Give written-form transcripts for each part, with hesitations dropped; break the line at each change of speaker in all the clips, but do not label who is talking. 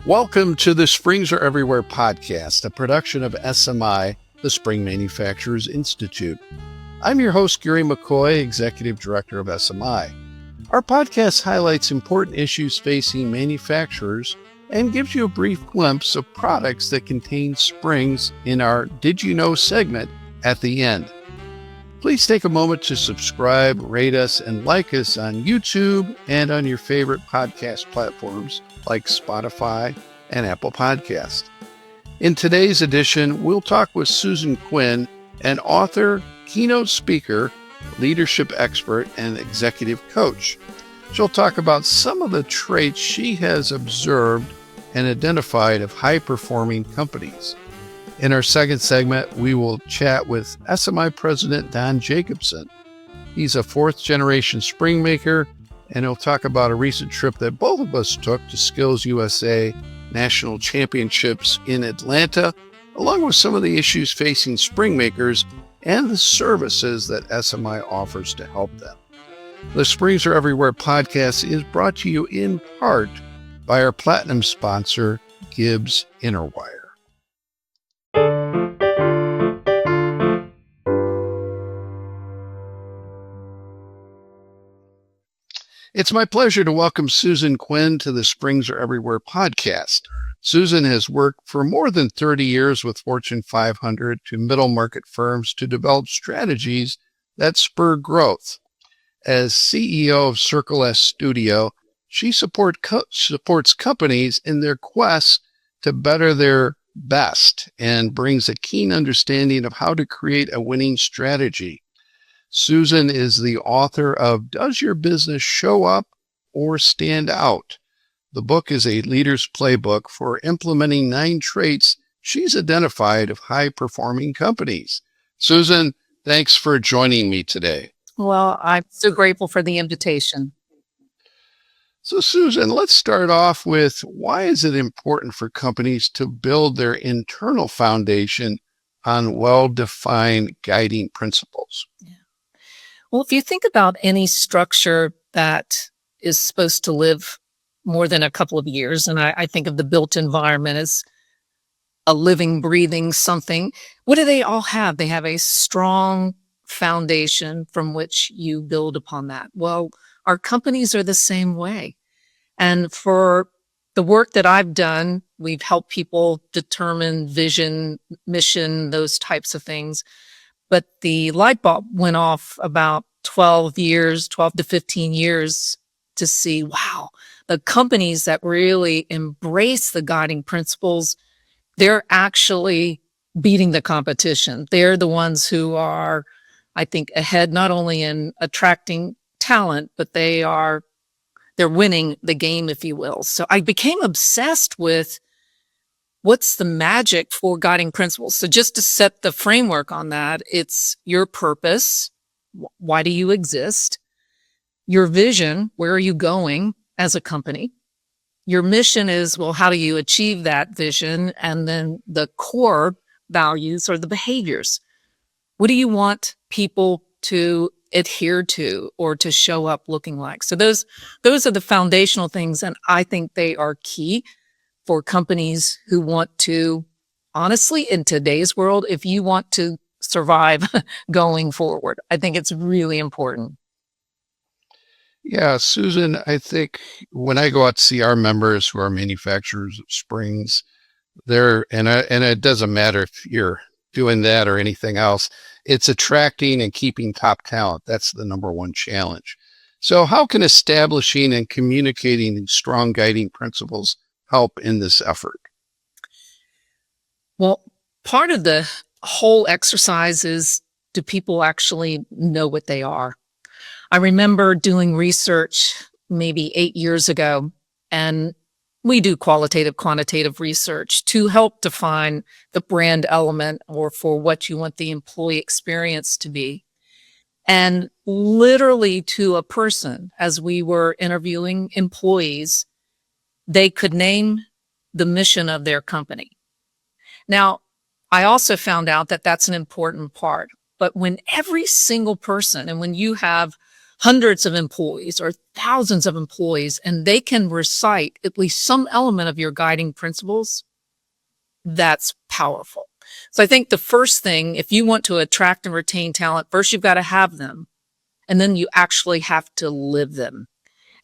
Welcome to the Springs Are Everywhere podcast, a production of SMI, the Spring Manufacturers Institute. I'm your host, Gary McCoy, Executive Director of SMI. Our podcast highlights important issues facing manufacturers and gives you a brief glimpse of products that contain springs in our Did You Know segment at the end. Please take a moment to subscribe, rate us, and like us on YouTube and on your favorite podcast platforms like Spotify and Apple Podcasts. In today's edition, we'll talk with Susan Quinn, an author, keynote speaker, leadership expert, and executive coach. She'll talk about some of the traits she has observed and identified of high-performing companies. In our second segment, we will chat with SMI President Don Jacobson. He's a fourth-generation springmaker, and he'll talk about a recent trip that both of us took to SkillsUSA National Championships in Atlanta, along with some of the issues facing springmakers and the services that SMI offers to help them. The Springs Are Everywhere podcast is brought to you in part by our platinum sponsor, Gibbs Interwire. It's my pleasure to welcome Susan Quinn to the Springs Are Everywhere podcast. Susan has worked for more than 30 years with Fortune 500 to middle market firms to develop strategies that spur growth. As CEO of Circle S Studio, she supports companies in their quest to better their best and brings a keen understanding of how to create a winning strategy. Susan is the author of Does Your Business Show Up or Stand Out? The book is a leader's playbook for implementing 9 traits she's identified of high-performing companies. Susan, thanks for joining me today.
Well, I'm so grateful for the invitation.
So, Susan, let's start off with why is it important for companies to build their internal foundation on well-defined guiding principles?
Yeah. Well, if you think about any structure that is supposed to live more than a couple of years, and I think of the built environment as a living, breathing something, what do they all have? They have a strong foundation from which you build upon that. Well, our companies are the same way. And for the work that I've done, we've helped people determine vision, mission, those types of things. But the light bulb went off about 12 to 15 years to see, wow, the companies that really embrace the guiding principles, they're actually beating the competition. They're the ones who are, I think, ahead not only in attracting talent, but they're winning the game, if you will. So I became obsessed with what's the magic for guiding principles? So just to set the framework on that, it's your purpose. Why do you exist? Your vision. Where are you going as a company? Your mission is, well, how do you achieve that vision? And then the core values are the behaviors. What do you want people to adhere to or to show up looking like? So those are the foundational things. And I think they are key for companies who want to, honestly, in today's world, if you want to survive going forward, I think it's really important.
Yeah, Susan, I think when I go out to see our members who are manufacturers of springs, and it doesn't matter if you're doing that or anything else, it's attracting and keeping top talent. That's the number one challenge. So how can establishing and communicating these strong guiding principles help in this effort?
Well, part of the whole exercise is, do people actually know what they are? I remember doing research maybe 8 years ago, and we do qualitative, quantitative research to help define the brand element or for what you want the employee experience to be. And literally to a person, as we were interviewing employees, they could name the mission of their company. Now, I also found out that that's an important part. But when every single person, and when you have hundreds of employees or thousands of employees, and they can recite at least some element of your guiding principles, that's powerful. So I think the first thing, if you want to attract and retain talent, first you've got to have them, and then you actually have to live them.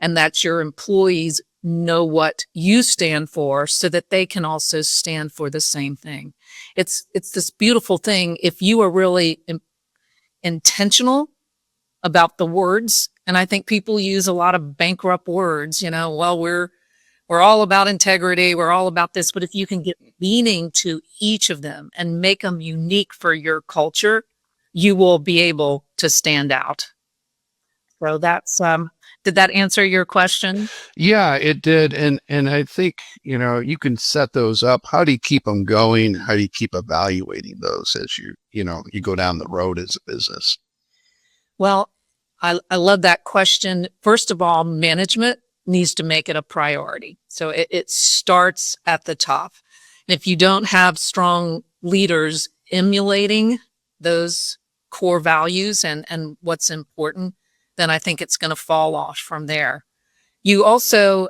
And that's your employees know what you stand for so that they can also stand for the same thing. It's this beautiful thing. If you are really intentional about the words, and I think people use a lot of bankrupt words, well, we're all about integrity, we're all about this, but if you can get meaning to each of them and make them unique for your culture, you will be able to stand out. So that's did that answer your question?
Yeah, it did. And I think, you can set those up. How do you keep them going? How do you keep evaluating those as you go down the road as a business?
Well, I love that question. First of all, management needs to make it a priority. So it starts at the top. And if you don't have strong leaders emulating those core values and what's important, then I think it's going to fall off from there. You also,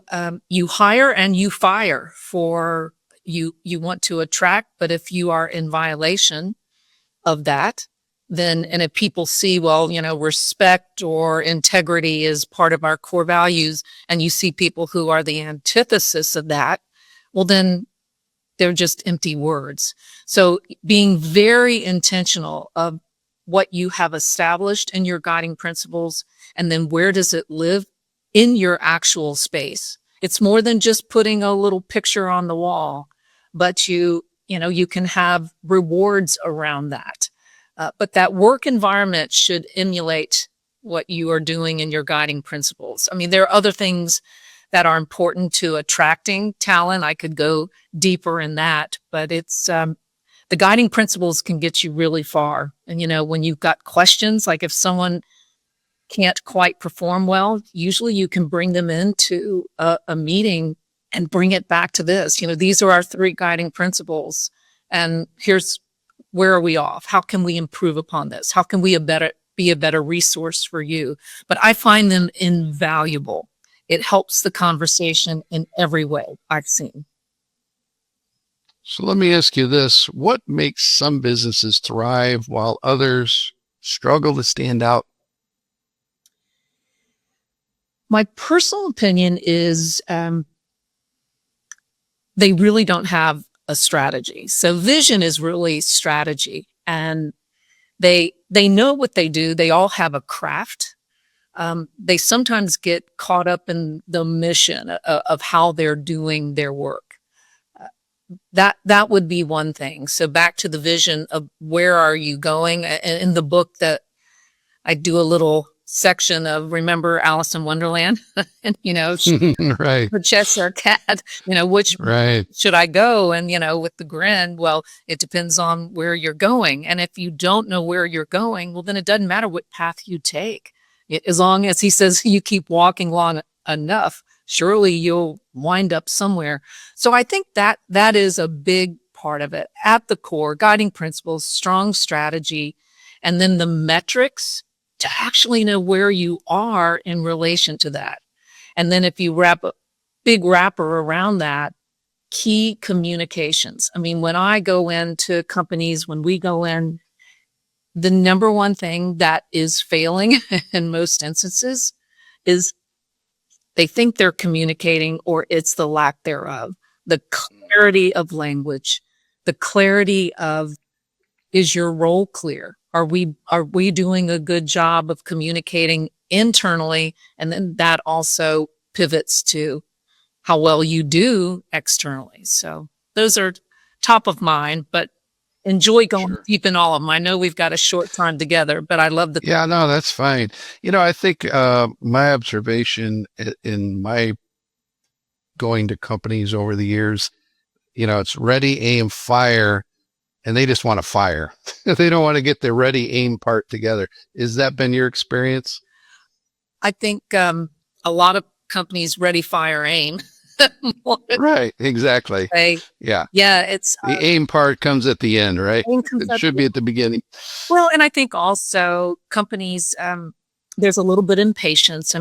you hire and you fire for you want to attract, but if you are in violation of that, then, and if people see, well, respect or integrity is part of our core values, and you see people who are the antithesis of that, well, then they're just empty words. So being very intentional of what you have established in your guiding principles, and then where does it live in your actual space? It's more than just putting a little picture on the wall, but you can have rewards around that. But that work environment should emulate what you are doing in your guiding principles. I mean, there are other things that are important to attracting talent. I could go deeper in that, but it's the guiding principles can get you really far. And, when you've got questions, like if someone can't quite perform well, usually you can bring them into a meeting and bring it back to this. These are our 3 guiding principles. And here's where are we off? How can we improve upon this? How can we be a better resource for you? But I find them invaluable. It helps the conversation in every way I've seen.
So let me ask you this. What makes some businesses thrive while others struggle to stand out?
My personal opinion is they really don't have a strategy. So vision is really strategy, and they know what they do. They all have a craft. They sometimes get caught up in the mission of how they're doing their work. That would be one thing. So back to the vision of where are you going? In the book that I do a little section of, remember Alice in Wonderland? And,
right.
Cheshire Cat, which
right.
should I go? And, with the grin, well, it depends on where you're going. And if you don't know where you're going, well, then it doesn't matter what path you take. As long as he says you keep walking long enough, surely you'll wind up somewhere. So I think that is a big part of it. At the core, guiding principles, strong strategy, and then the metrics to actually know where you are in relation to that. And then if you wrap a big wrapper around that, key communications. I mean, when I go into companies, when we go in, the number one thing that is failing in most instances is they think they're communicating, or it's the lack thereof. The clarity of language, the clarity of, is your role clear? Are we doing a good job of communicating internally? And then that also pivots to how well you do externally. So those are top of mind, but enjoy going deep in all of them. I know we've got a short time together, but I love the.
Yeah, no, that's fine. I think my observation in my going to companies over the years, it's ready, aim, fire. And they just want to fire. They don't want to get the ready, aim part together. Has that been your experience?
I think a lot of companies ready, fire, aim.
Right, exactly. Yeah.
It's
the aim part comes at the end, right? It should be at the beginning.
Well, and I think also companies, there's a little bit of impatience.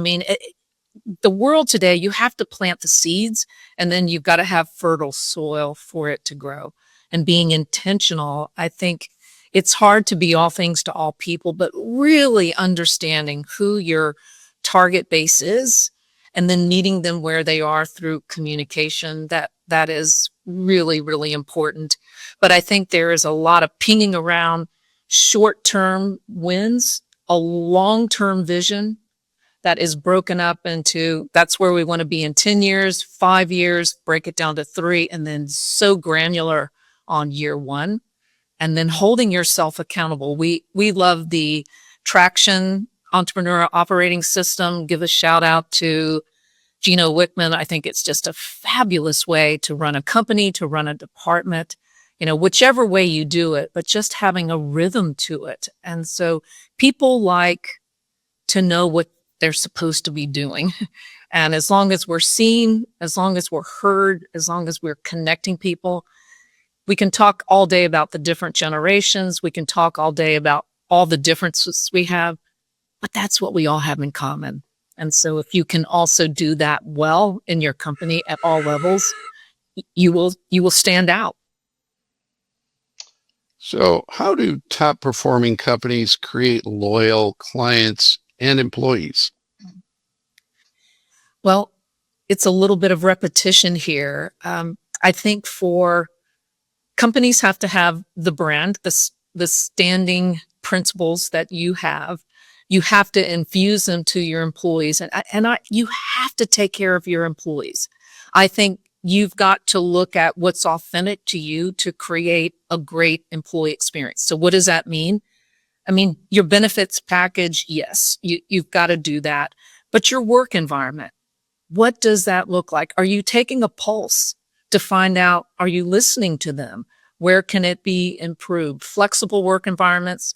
The world today, you have to plant the seeds, and then you've got to have fertile soil for it to grow. And being intentional, I think it's hard to be all things to all people, but really understanding who your target base is and then meeting them where they are through communication, that is really, really important. But I think there is a lot of pinging around short-term wins, a long-term vision that is broken up into, that's where we want to be in 10 years, 5 years, break it down to 3, and then so granular on year 1, and then holding yourself accountable. We love the Traction Entrepreneur Operating System. Give a shout out to Gino Wickman. I think it's just a fabulous way to run a company, to run a department, whichever way you do it, but just having a rhythm to it. And so people like to know what they're supposed to be doing. And as long as we're seen, as long as we're heard, as long as we're connecting people, we can talk all day about the different generations. We can talk all day about all the differences we have, but that's what we all have in common. And so if you can also do that well in your company at all levels, you will stand out.
So how do top performing companies create loyal clients and employees?
Well, it's a little bit of repetition here. I think for companies have to have the brand, the standing principles that you have. You have to infuse them to your employees, and you have to take care of your employees. I think you've got to look at what's authentic to you to create a great employee experience. So what does that mean? Your benefits package, yes, you've got to do that. But your work environment, what does that look like? Are you taking a pulse to find out, are you listening to them? Where can it be improved? Flexible work environments,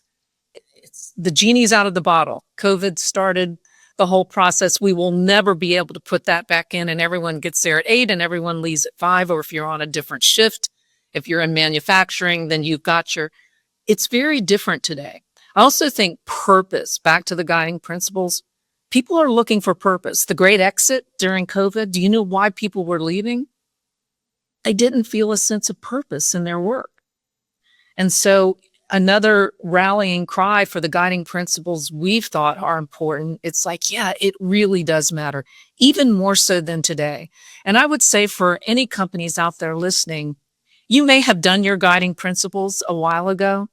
the genie's out of the bottle. COVID started the whole process. We will never be able to put that back in, and everyone gets there at 8 and everyone leaves at 5, or if you're on a different shift, if you're in manufacturing, then you've got it's very different today. I also think purpose, back to the guiding principles, people are looking for purpose. The great exit during COVID, do you know why people were leaving? They didn't feel a sense of purpose in their work. And so another rallying cry for the guiding principles we've thought are important, it's like, yeah, it really does matter, even more so than today. And I would say for any companies out there listening, you may have done your guiding principles a while ago.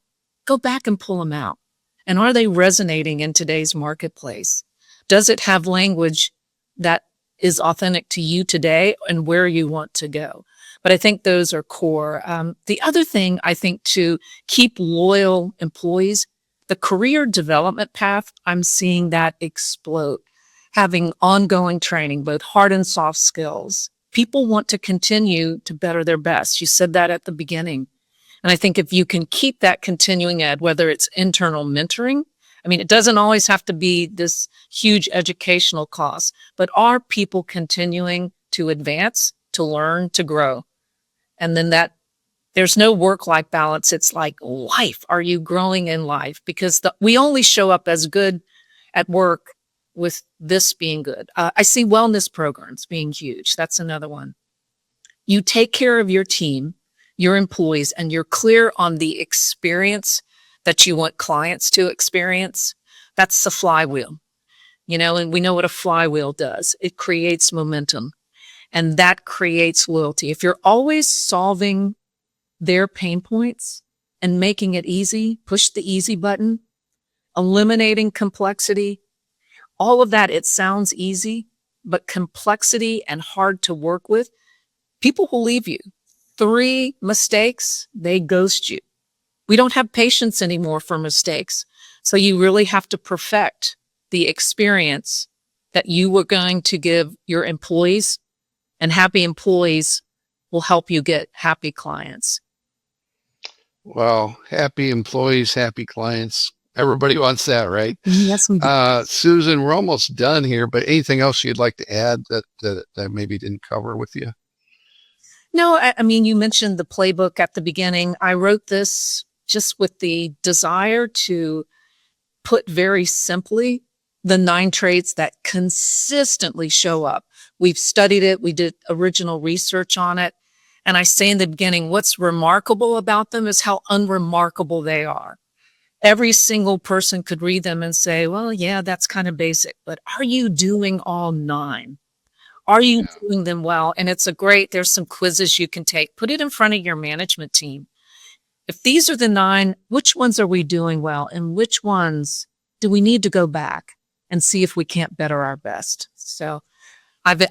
Go back and pull them out. And are they resonating in today's marketplace? Does it have language that is authentic to you today and where you want to go? But I think those are core. The other thing, I think, to keep loyal employees, the career development path, I'm seeing that explode. Having ongoing training, both hard and soft skills. People want to continue to better their best. You said that at the beginning. And I think if you can keep that continuing ed, whether it's internal mentoring, it doesn't always have to be this huge educational cost, but are people continuing to advance, to learn, to grow? And then there's no work-life balance. It's like life. Are you growing in life? Because we only show up as good at work with this being good. I see wellness programs being huge. That's another one. You take care of your team, your employees, and you're clear on the experience that you want clients to experience. That's the flywheel, and we know what a flywheel does. It creates momentum, and that creates loyalty. If you're always solving their pain points and making it easy, push the easy button, eliminating complexity, all of that, it sounds easy, but complexity and hard to work with, people will leave you. 3 mistakes, they ghost you. We don't have patience anymore for mistakes. So you really have to perfect the experience that you were going to give your employees, and happy employees will help you get happy clients.
Well, happy employees, happy clients. Everybody wants that, right?
Yes, we do.
Susan, we're almost done here, but anything else you'd like to add that I maybe didn't cover with you?
No, you mentioned the playbook at the beginning. I wrote this just with the desire to put very simply the 9 traits that consistently show up. We've studied it. We did original research on it. And I say in the beginning, what's remarkable about them is how unremarkable they are. Every single person could read them and say, well, yeah, that's kind of basic, but are you doing all 9? Are you doing them well? And there's some quizzes you can take. Put it in front of your management team. If these are the 9, which ones are we doing well? And which ones do we need to go back and see if we can't better our best? So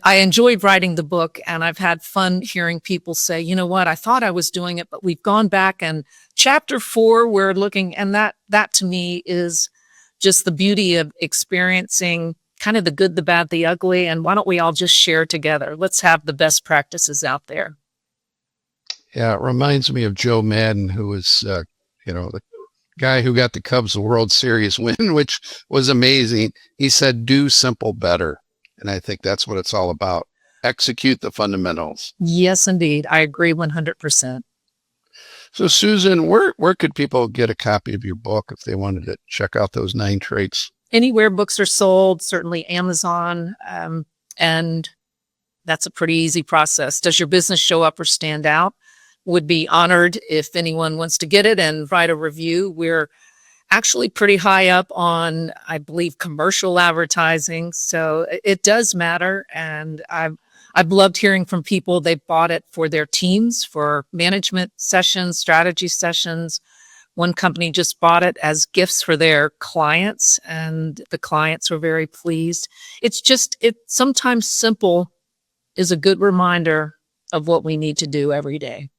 I enjoyed writing the book, and I've had fun hearing people say, you know what, I thought I was doing it, but we've gone back and chapter 4, we're looking, and that to me is just the beauty of experiencing kind of the good, the bad, the ugly. And why don't we all just share together? Let's have the best practices out there.
Yeah, it reminds me of Joe Madden, who was, the guy who got the Cubs the World Series win, which was amazing. He said, do simple better. And I think that's what it's all about. Execute the fundamentals.
Yes, indeed. I agree 100%.
So, Susan, where could people get a copy of your book if they wanted to check out those 9 traits?
Anywhere books are sold, certainly Amazon. And that's a pretty easy process. Does your business show up or stand out? Would be honored if anyone wants to get it and write a review. We're actually pretty high up on, I believe, commercial advertising. So it does matter. And I've loved hearing from people. They've bought it for their teams, for management sessions, strategy sessions. One company just bought it as gifts for their clients, and the clients were very pleased. It's sometimes simple is a good reminder of what we need to do every day.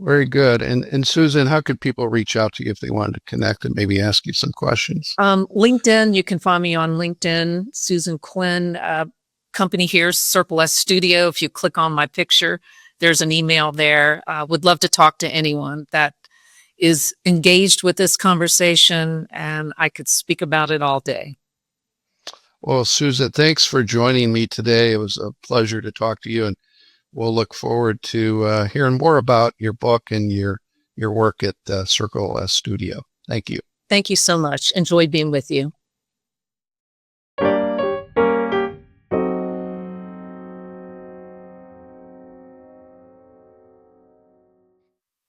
Very good. And Susan, how could people reach out to you if they wanted to connect and maybe ask you some questions?
LinkedIn, you can find me on LinkedIn, Susan Quinn. Company here, Circle S Studio. If you click on my picture, there's an email there. Would love to talk to anyone that is engaged with this conversation, and I could speak about it all day.
Well, Susan, thanks for joining me today. It was a pleasure to talk to you, and we'll look forward to hearing more about your book and your work at Circle S Studio. Thank you.
Thank you so much. Enjoyed being with you.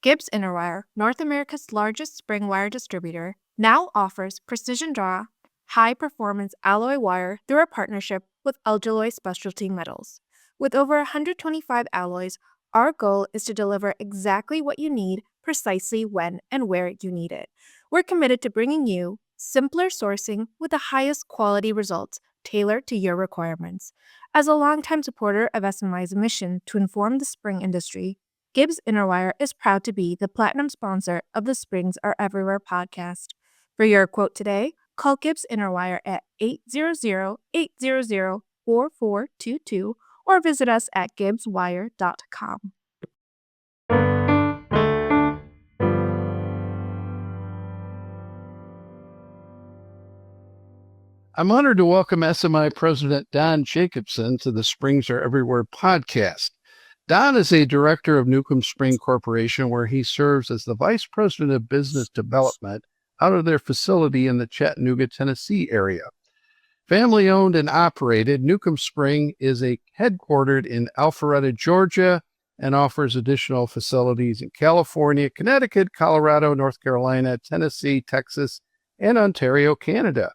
Gibbs Interwire, North America's largest spring wire distributor, now offers precision draw, high-performance alloy wire through a partnership with Alloy Specialty Metals. With over 125 alloys, our goal is to deliver exactly what you need, precisely when and where you need it. We're committed to bringing you simpler sourcing with the highest quality results tailored to your requirements. As a longtime supporter of SMI's mission to inform the spring industry, Gibbs Interwire is proud to be the platinum sponsor of the Springs Are Everywhere podcast. For your quote today, call Gibbs Interwire at 800-800-4422 or visit us at gibbswire.com.
I'm honored to welcome SMI President Don Jacobson to the Springs Are Everywhere podcast. Don is a director of Newcomb Spring Corporation, where he serves as the Vice President of Business Development out of their facility in the Chattanooga, Tennessee area. Family owned and operated, Newcomb Spring is headquartered in Alpharetta, Georgia, and offers additional facilities in California, Connecticut, Colorado, North Carolina, Tennessee, Texas, and Ontario, Canada.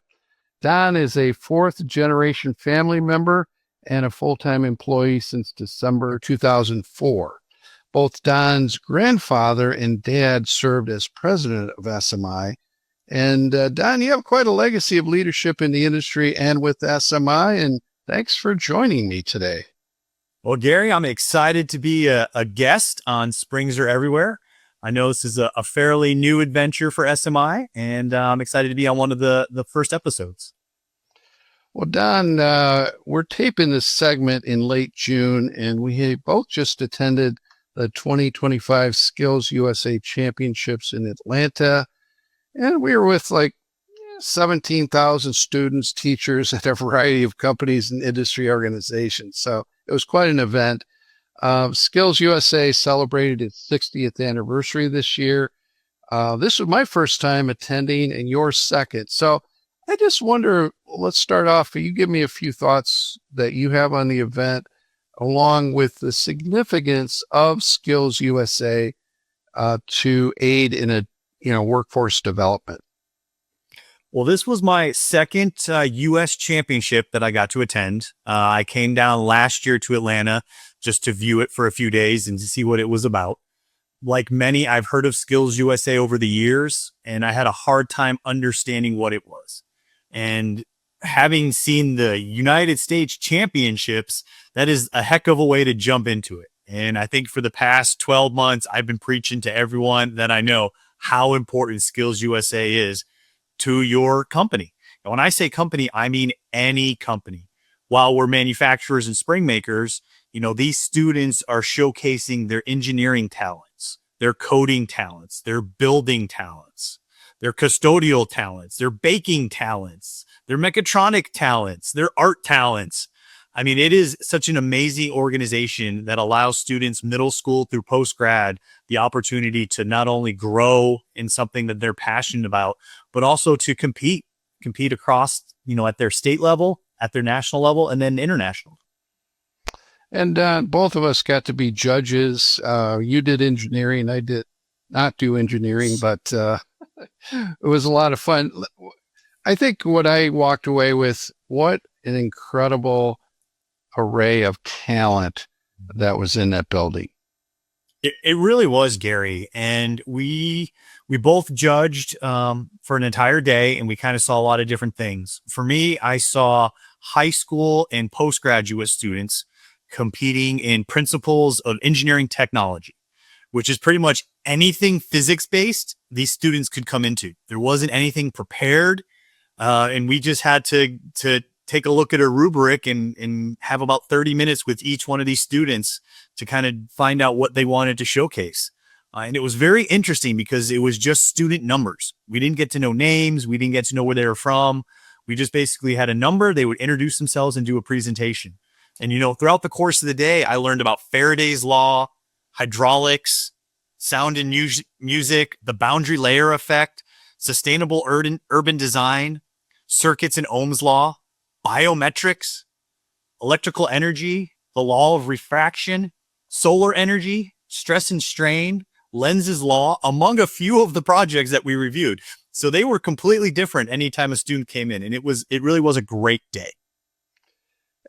Don is a 4th-generation family member and a full-time employee since December 2004. Both Don's grandfather and dad served as president of SMI. And Don, you have quite a legacy of leadership in the industry and with SMI, and thanks for joining me today.
Well, Gary, I'm excited to be a guest on Springs Are Everywhere. I know this is a fairly new adventure for SMI, and I'm excited to be on one of the first episodes.
Well, Don, we're taping this segment in late June, and we both just attended the 2025 SkillsUSA Championships in Atlanta. And we were with like 17,000 students, teachers at a variety of companies and industry organizations. So it was quite an event. SkillsUSA celebrated its 60th anniversary this year. This was my first time attending and your second. So I just wonder, let's start off. You give me a few thoughts that you have on the event, along with the significance of Skills USA to aid in a workforce development.
Well, this was my second U.S. championship that I got to attend. I came down last year to Atlanta just to view it for a few days and to see what it was about. Like many, I've heard of Skills USA over the years, and I had a hard time understanding what it was. And having seen the United States Championships, that is a heck of a way to jump into it. And I think for the past 12 months, I've been preaching to everyone that I know how important Skills USA is to your company. And when I say company, I mean any company. While we're manufacturers and spring makers, these students are showcasing their engineering talents, their coding talents, their building talents, their custodial talents, their baking talents, their mechatronic talents, their art talents. I mean, it is such an amazing organization that allows students middle school through post-grad the opportunity to not only grow in something that they're passionate about, but also to compete across, at their state level, at their national level, and then international.
And both of us got to be judges. You did engineering. I did not do engineering, but it was a lot of fun. I think what I walked away with, what an incredible array of talent that was in that building.
It really was, Gary. And we both judged for an entire day, and we kind of saw a lot of different things. For me, I saw high school and postgraduate students competing in principles of engineering technology, which is pretty much anything physics-based these students could come into. There wasn't anything prepared, and we just had to take a look at a rubric and have about 30 minutes with each one of these students to kind of find out what they wanted to showcase. And it was very interesting because it was just student numbers. We didn't get to know names. We didn't get to know where they were from. We just basically had a number. They would introduce themselves and do a presentation. And, throughout the course of the day, I learned about Faraday's law, hydraulics, sound and music, the boundary layer effect, sustainable urban design, circuits and Ohm's law, biometrics, electrical energy, the law of refraction, solar energy, stress and strain, Lenz's law, among a few of the projects that we reviewed. So they were completely different anytime a student came in, and it really was a great day.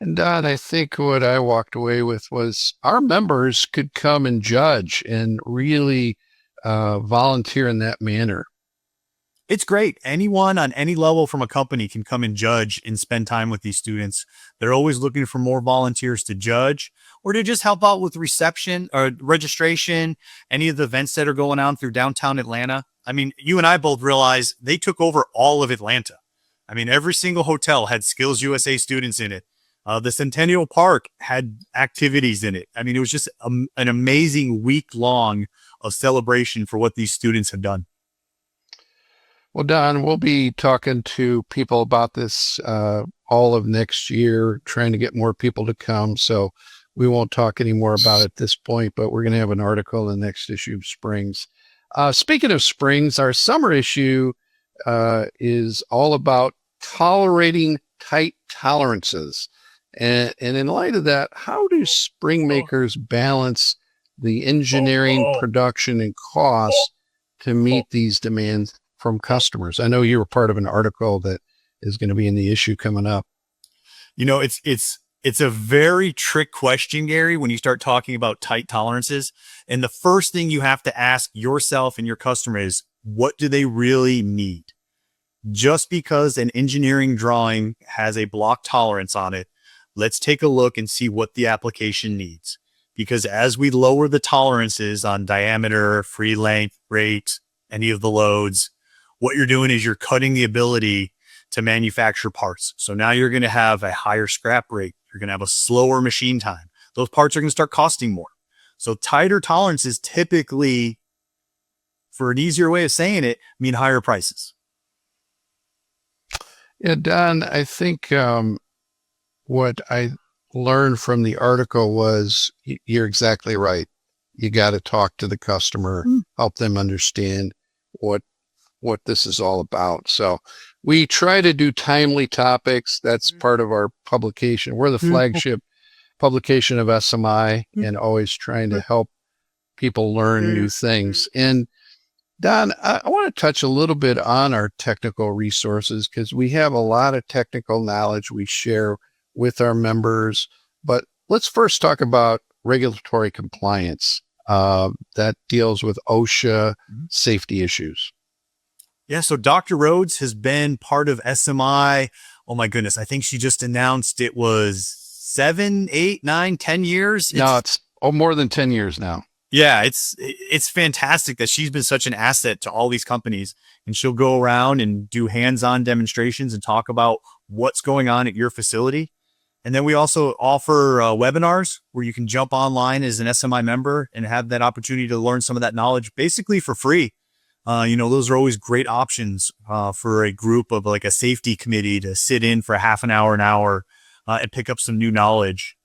And Don, I think what I walked away with was our members could come and judge and really volunteer in that manner.
It's great. Anyone on any level from a company can come and judge and spend time with these students. They're always looking for more volunteers to judge or to just help out with reception or registration, any of the events that are going on through downtown Atlanta. I mean, you and I both realize they took over all of Atlanta. I mean, every single hotel had Skills USA students in it. The Centennial Park had activities in it. I mean, it was just an amazing week long of celebration for what these students have done.
Well, Don, we'll be talking to people about this all of next year, trying to get more people to come. So we won't talk any more about it at this point, but we're going to have an article in the next issue of Springs. Speaking of Springs, our summer issue is all about tolerating tight tolerances. And in light of that, how do spring makers balance the engineering, production, and cost to meet these demands from customers? I know you were part of an article that is going to be in the issue coming up.
It's a very trick question, Gary, when you start talking about tight tolerances. And the first thing you have to ask yourself and your customer is, what do they really need? Just because an engineering drawing has a block tolerance on it, let's take a look and see what the application needs. Because as we lower the tolerances on diameter, free length, rate, any of the loads, what you're doing is you're cutting the ability to manufacture parts. So now you're going to have a higher scrap rate. You're going to have a slower machine time. Those parts are going to start costing more. So tighter tolerances typically, for an easier way of saying it, mean higher prices.
Yeah, Don, I think what I learned from the article was you're exactly right. You got to talk to the customer, help them understand what this is all about. So We try to do timely topics. That's part of our publication. We're the flagship publication of SMI and always trying to help people learn new things. And Don, I want to touch a little bit on our technical resources because we have a lot of technical knowledge we share with our members. But let's first talk about regulatory compliance that deals with OSHA safety issues.
Yeah, so Dr. Rhodes has been part of SMI. Oh my goodness, I think she just announced it was 7, 8, 9, 10 years.
No, it's more than 10 years now.
Yeah, it's fantastic that she's been such an asset to all these companies, and she'll go around and do hands-on demonstrations and talk about what's going on at your facility. And then we also offer webinars where you can jump online as an SMI member and have that opportunity to learn some of that knowledge basically for free. Those are always great options for a group of like a safety committee to sit in for half an hour, and pick up some new knowledge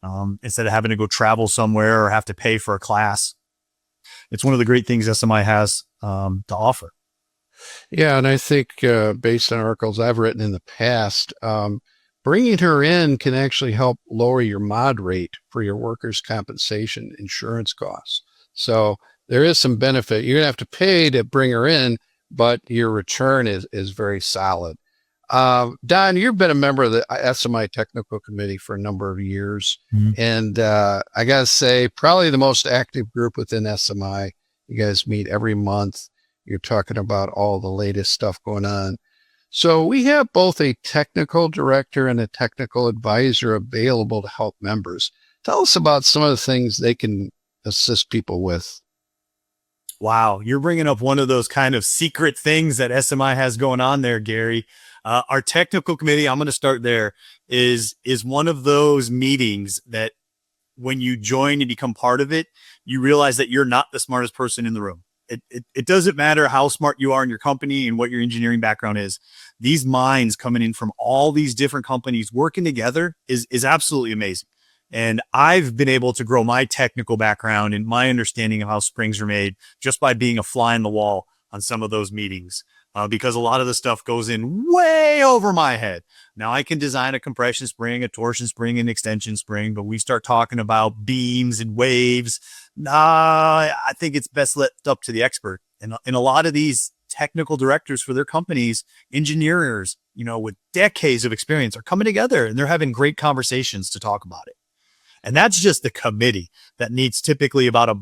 instead of having to go travel somewhere or have to pay for a class. It's one of the great things SMI has to offer.
Yeah, and I think based on articles I've written in the past, bringing her in can actually help lower your mod rate for your workers' compensation insurance costs. So there is some benefit. You're going to have to pay to bring her in, but your return is very solid. Don, you've been a member of the SMI Technical Committee for a number of years. And I got to say, probably the most active group within SMI. You guys meet every month. You're talking about all the latest stuff going on. So we have both a technical director and a technical advisor available to help members. Tell us about some of the things they can assist people with.
Wow, you're bringing up one of those kind of secret things that SMI has going on there, Gary. Our technical committee, I'm going to start there, is one of those meetings that when you join and become part of it, you realize that you're not the smartest person in the room. It doesn't matter how smart you are in your company and what your engineering background is. These minds coming in from all these different companies working together is absolutely amazing. And I've been able to grow my technical background and my understanding of how springs are made just by being a fly in the wall on some of those meetings, because a lot of the stuff goes in way over my head. Now I can design a compression spring, a torsion spring, an extension spring, but we start talking about beams and waves. I think it's best left up to the expert. And a lot of these technical directors for their companies, engineers, with decades of experience are coming together and they're having great conversations to talk about it. And that's just the committee that meets typically about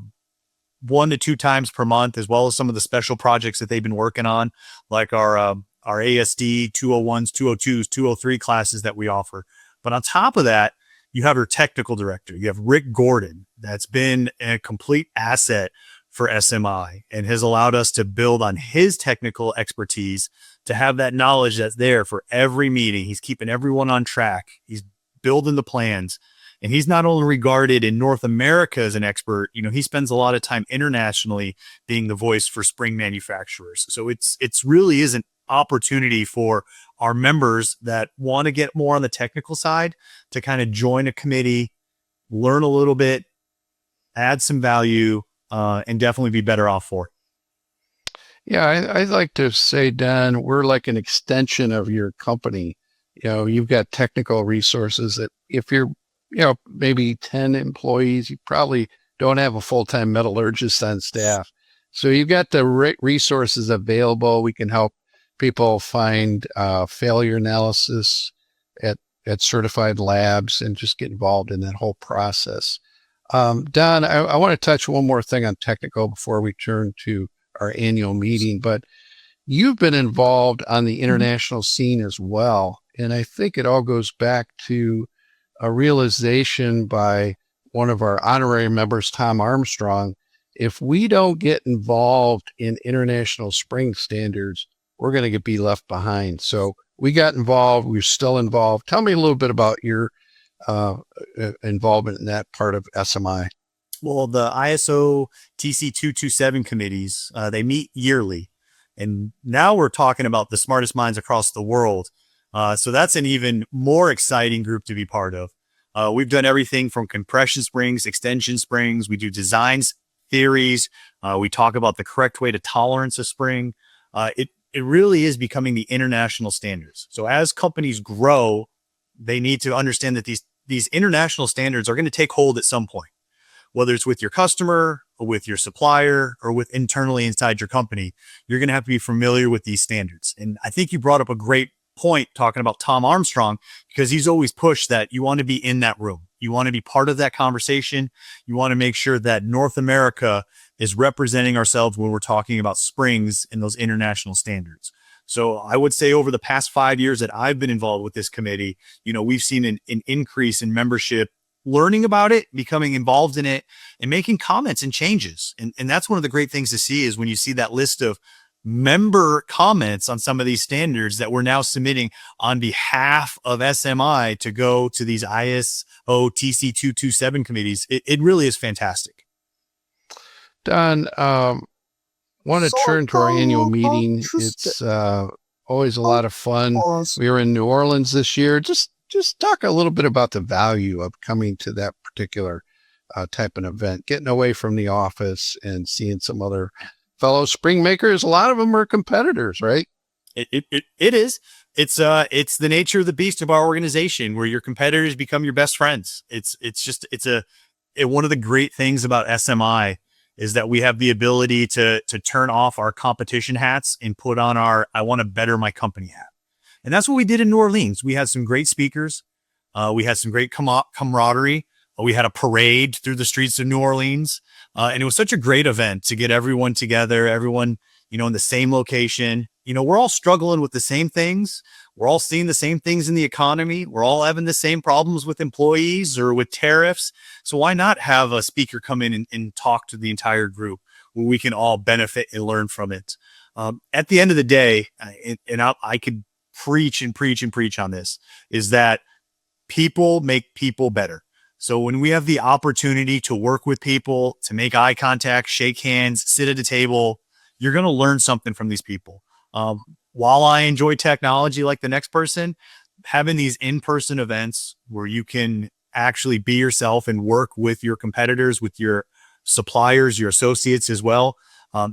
1 to 2 times per month, as well as some of the special projects that they've been working on, like our ASD 201s, 202s, 203 classes that we offer. But on top of that, you have your technical director. You have Rick Gordon, that's been a complete asset for SMI and has allowed us to build on his technical expertise to have that knowledge that's there for every meeting. He's keeping everyone on track. He's building the plans. And he's not only regarded in North America as an expert, he spends a lot of time internationally being the voice for spring manufacturers. So it's really is an opportunity for our members that want to get more on the technical side to kind of join a committee, learn a little bit, add some value, and definitely be better off for it.
Yeah, I'd like to say, Don, we're like an extension of your company. You've got technical resources that if you're maybe 10 employees, you probably don't have a full-time metallurgist on staff. So you've got the resources available. We can help people find failure analysis at certified labs and just get involved in that whole process. Don, I want to touch one more thing on technical before we turn to our annual meeting, but you've been involved on the international scene as well. And I think it all goes back to a realization by one of our honorary members, Tom Armstrong. If we don't get involved in international spring standards, we're going to be left behind. So we got involved. We're still involved. Tell me a little bit about your involvement in that part of SMI.
Well, the ISO TC 227 committees, they meet yearly. And now we're talking about the smartest minds across the world. So that's an even more exciting group to be part of. We've done everything from compression springs, extension springs. We do designs, theories. We talk about the correct way to tolerance a spring. it really is becoming the international standards. So as companies grow, they need to understand that these international standards are going to take hold at some point, whether it's with your customer or with your supplier or with internally inside your company. You're going to have to be familiar with these standards. And I think you brought up a great point talking about Tom Armstrong, because he's always pushed that you want to be in that room. You want to be part of that conversation. You want to make sure that North America is representing ourselves when we're talking about springs and those international standards. So I would say over the past 5 years that I've been involved with this committee, we've seen an increase in membership, learning about it, becoming involved in it, and making comments and changes. And that's one of the great things to see is when you see that list of member comments on some of these standards that we're now submitting on behalf of SMI to go to these ISO TC 227 committees. It really is fantastic.
Don, want to turn to our annual meeting. It's always a lot of fun. We were in New Orleans this year. Just talk a little bit about the value of coming to that particular type of event, getting away from the office and seeing some other fellow spring makers. A lot of them are competitors, right?
It is. It's the nature of the beast of our organization, where your competitors become your best friends. It's one of the great things about SMI is that we have the ability to turn off our competition hats and put on our I want to better my company hat. And that's what we did in New Orleans. We had some great speakers. We had some great camaraderie. We had a parade through the streets of New Orleans. And it was such a great event to get everyone together, everyone, in the same location. We're all struggling with the same things. We're all seeing the same things in the economy. We're all having the same problems with employees or with tariffs. So why not have a speaker come in and talk to the entire group where we can all benefit and learn from it? At the end of the day, I could preach and preach and preach on this, is that people make people better. So when we have the opportunity to work with people, to make eye contact, shake hands, sit at a table, you're going to learn something from these people. While I enjoy technology like the next person, having these in-person events where you can actually be yourself and work with your competitors, with your suppliers, your associates as well,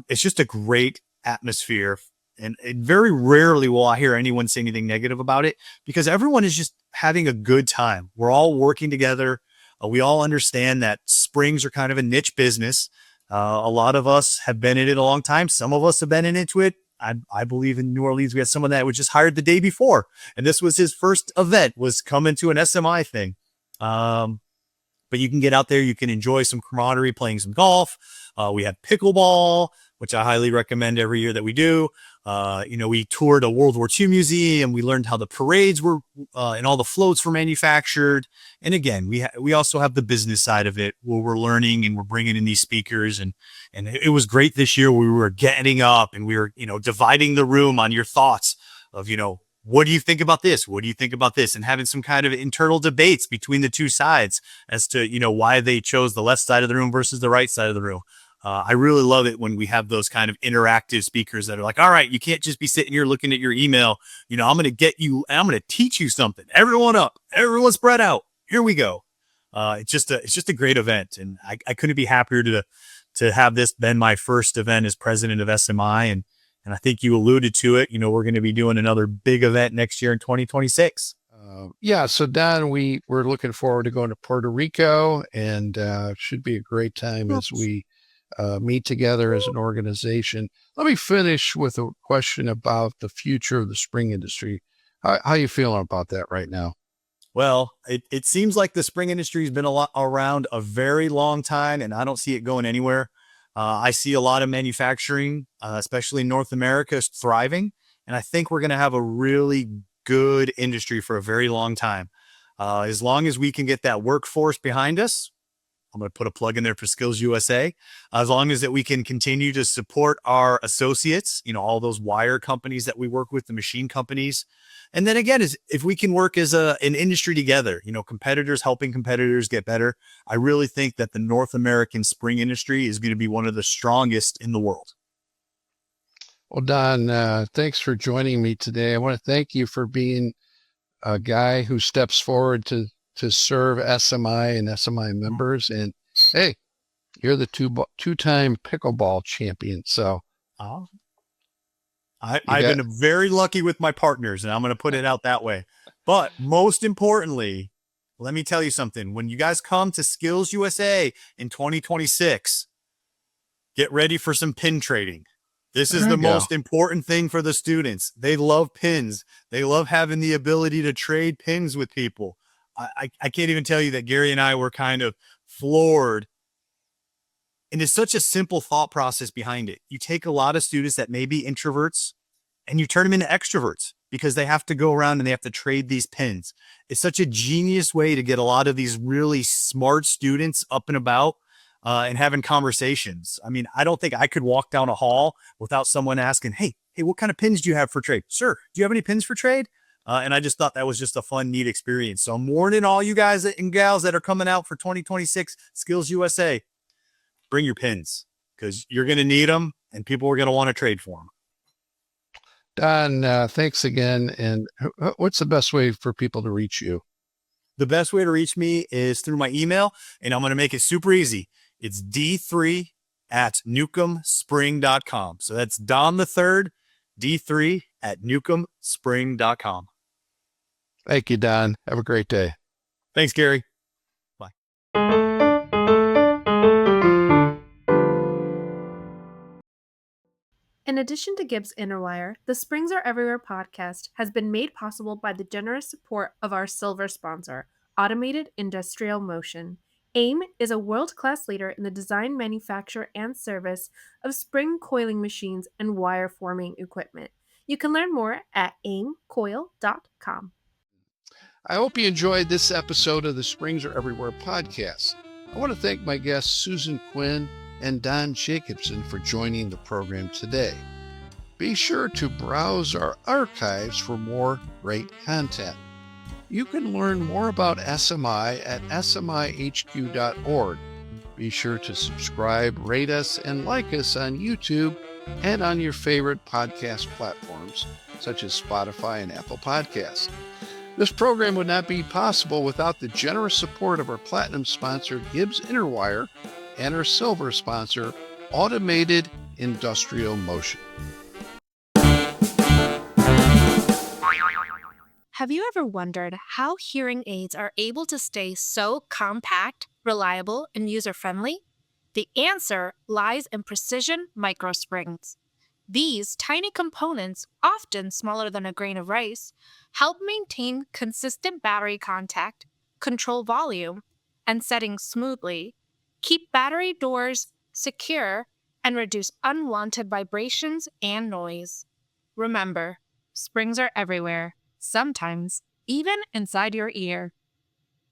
it's just a great atmosphere. And very rarely will I hear anyone say anything negative about it, because everyone is just having a good time. We're all working together. We all understand that springs are kind of a niche business. A lot of us have been in it a long time. Some of us have been into it. I believe in New Orleans, we had someone that was just hired the day before, and this was his first event, was coming to an SMI thing. But you can get out there, you can enjoy some camaraderie, playing some golf. We had pickleball, which I highly recommend every year that we do. We toured a World War II museum. We learned how the parades were and all the floats were manufactured. And again, we also have the business side of it, where we're learning and we're bringing in these speakers. And it was great this year. We were getting up and we were, dividing the room on your thoughts of, what do you think about this? What do you think about this? And having some kind of internal debates between the two sides as to, why they chose the left side of the room versus the right side of the room. I really love it when we have those kind of interactive speakers that are like, all right, you can't just be sitting here looking at your email. I'm going to get you, I'm going to teach you something. Everyone up, everyone spread out. Here we go. It's just a great event. And I couldn't be happier to have this been my first event as president of SMI. And I think you alluded to it. We're going to be doing another big event next year in 2026.
So Don, we're looking forward to going to Puerto Rico, and should be a great time as we meet together as an organization. Let me finish with a question about the future of the spring industry. How you feeling about that right now?
Well, it seems like the spring industry has been around a very long time, and I don't see it going anywhere. I see a lot of manufacturing, especially in North America, is thriving, and I think we're going to have a really good industry for a very long time. As long as we can get that workforce behind us, I'm going to put a plug in there for SkillsUSA. As long as that we can continue to support our associates, all those wire companies that we work with, the machine companies. And then again, if we can work as an industry together, competitors helping competitors get better, I really think that the North American spring industry is going to be one of the strongest in the world.
Well, Don, thanks for joining me today. I want to thank you for being a guy who steps forward to serve SMI and SMI members. And hey, you're the two-time pickleball champion. So
I've been very lucky with my partners, and I'm going to put it out that way. But most importantly, let me tell you something. When you guys come to Skills USA in 2026, get ready for some pin trading. This is the most important thing for the students. They love pins. They love having the ability to trade pins with people. I can't even tell you that Gary and I were kind of floored. And it's such a simple thought process behind it. You take a lot of students that may be introverts and you turn them into extroverts because they have to go around and they have to trade these pins. It's such a genius way to get a lot of these really smart students up and about and having conversations. I mean, I don't think I could walk down a hall without someone asking, hey, what kind of pins do you have for trade? Sir, do you have any pins for trade? And I just thought that was just a fun, neat experience. So I'm warning all you guys and gals that are coming out for 2026 Skills USA. Bring your pins because you're going to need them and people are going to want to trade for them.
Don, thanks again. And what's the best way for people to reach you?
The best way to reach me is through my email, and I'm going to make it super easy. It's d3@newcombspring.com. So that's Don the third, d3@newcombspring.com.
Thank you, Don. Have a great day.
Thanks, Gary. Bye.
In addition to Gibbs Interwire, the Springs Are Everywhere podcast has been made possible by the generous support of our silver sponsor, Automated Industrial Motion. AIM is a world-class leader in the design, manufacture, and service of spring coiling machines and wire forming equipment. You can learn more at aimcoil.com.
I hope you enjoyed this episode of the Springs Are Everywhere podcast. I want to thank my guests Susan Quinn and Don Jacobson for joining the program today. Be sure to browse our archives for more great content. You can learn more about SMI at smihq.org. Be sure to subscribe, rate us, and like us on YouTube and on your favorite podcast platforms, such as Spotify and Apple Podcasts. This program would not be possible without the generous support of our platinum sponsor, Gibbs Interwire, and our silver sponsor, Automated Industrial Motion.
Have you ever wondered how hearing aids are able to stay so compact, reliable, and user-friendly? The answer lies in precision microsprings. These tiny components, often smaller than a grain of rice, help maintain consistent battery contact, control volume, and settings smoothly, keep battery doors secure, and reduce unwanted vibrations and noise. Remember, springs are everywhere, sometimes even inside your ear.